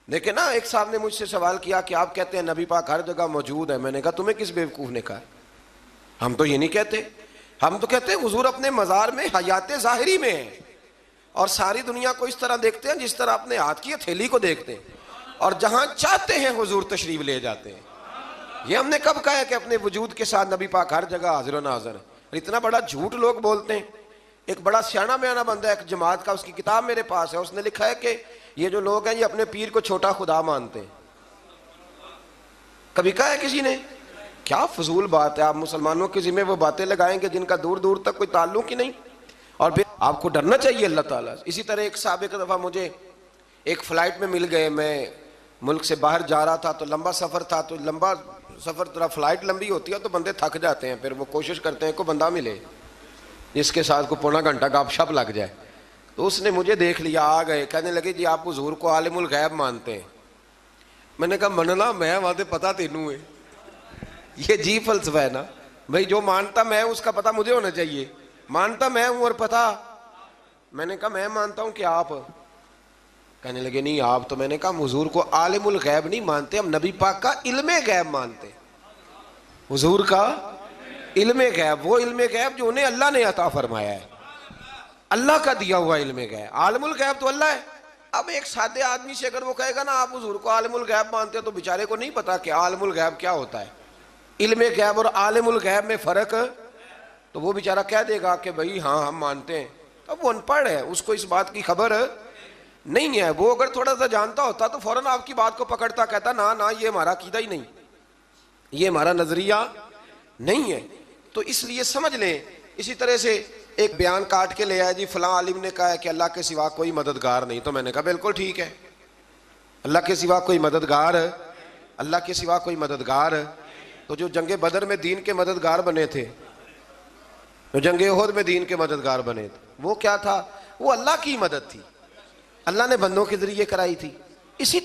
لیکن نا ایک صاحب نے مجھ سے سوال کیا کہ آپ کہتے ہیں نبی پاک ہر جگہ موجود ہے. میں نے کہا تمہیں کس بیوقوف نے کہا؟ ہم تو یہ نہیں کہتے. ہم تو کہتے ہیں حضور اپنے مزار میں حیات ظاہری میں ہیں اور ساری دنیا کو اس طرح دیکھتے ہیں جس طرح اپنے ہاتھ کی ہتھیلی کو دیکھتے ہیں, اور جہاں چاہتے ہیں حضور تشریف لے جاتے ہیں. یہ ہم نے کب کہا ہے کہ اپنے وجود کے ساتھ نبی پاک ہر جگہ حاضر و ناظر ہے؟ اتنا بڑا جھوٹ لوگ بولتے ہیں. ایک بڑا سیاںا بیانہ بندہ ہے ایک جماعت کا, اس کی کتاب میرے پاس ہے, اس نے لکھا ہے کہ یہ جو لوگ ہیں یہ اپنے پیر کو چھوٹا خدا مانتے ہیں. کبھی کہا ہے کسی نے؟ کیا فضول بات ہے. آپ مسلمانوں کے ذمہ وہ باتیں لگائیں گے جن کا دور دور تک کوئی تعلق ہی نہیں, اور پھر آپ کو ڈرنا چاہیے اللہ تعالیٰ سے. اسی طرح ایک صاحب ایک دفعہ مجھے ایک فلائٹ میں مل گئے, میں ملک سے باہر جا رہا تھا تو لمبا سفر تھا, تو لمبا سفر طرح فلائٹ لمبی ہوتی ہے تو بندے تھک جاتے ہیں, پھر وہ کوشش کرتے ہیں کوئی بندہ ملے جس کے ساتھ کو پونا گھنٹہ گپ شپ لگ جائے. تو اس نے مجھے دیکھ لیا, آ گئے, کہنے لگے جی آپ حضور کو عالم الغیب مانتے ہیں؟ میں نے کہا مننا میں وہاں تے پتہ تینوں ہے. یہ جی فلسفہ ہے نا بھائی, جو مانتا میں اس کا پتہ مجھے ہونا چاہیے. مانتا میں ہوں اور پتہ. میں نے کہا میں مانتا ہوں کہ آپ. کہنے لگے نہیں آپ تو. میں نے کہا ہم حضور کو عالم الغیب نہیں مانتے, ہم نبی پاک کا علم غیب مانتے. حضور کا علم غیب, وہ علم غیب جو انہیں اللہ نے عطا فرمایا ہے, اللہ کا دیا ہوا علم غیب. عالم الغیب تو اللہ ہے. اب ایک سادے آدمی سے اگر وہ کہے گا نا آپ حضور کو عالم الغیب مانتے تو بیچارے کو نہیں پتا کہ عالم الغیب کیا ہوتا ہے, علم غیب اور عالم الغیب میں فرق. تو وہ بیچارہ کہہ دے گا کہ بھئی ہاں ہم مانتے ہیں. اب وہ ان پڑھ ہے, اس کو اس بات کی خبر نہیں ہے. وہ اگر تھوڑا سا جانتا ہوتا تو فوراً آپ کی بات کو پکڑتا, کہتا نا نا یہ ہمارا عقیدہ ہی نہیں, یہ ہمارا نظریہ نہیں ہے. تو اس لیے سمجھ لیں. اسی طرح سے ایک بیان کاٹ کے لے آیا جی فلاں عالم نے کہا ہے کہ اللہ کے سوا کوئی مددگار نہیں. تو میں نے کہا بالکل ٹھیک ہے, اللہ کے سوا کوئی مددگار, اللہ کے سوا کوئی مددگار. تو جو جنگ بدر میں دین کے مددگار بنے تھے, جو جنگ احد میں دین کے مددگار بنے تھے, وہ کیا تھا؟ وہ اللہ کی مدد تھی, اللہ نے بندوں کے ذریعے کرائی تھی. اسی طرح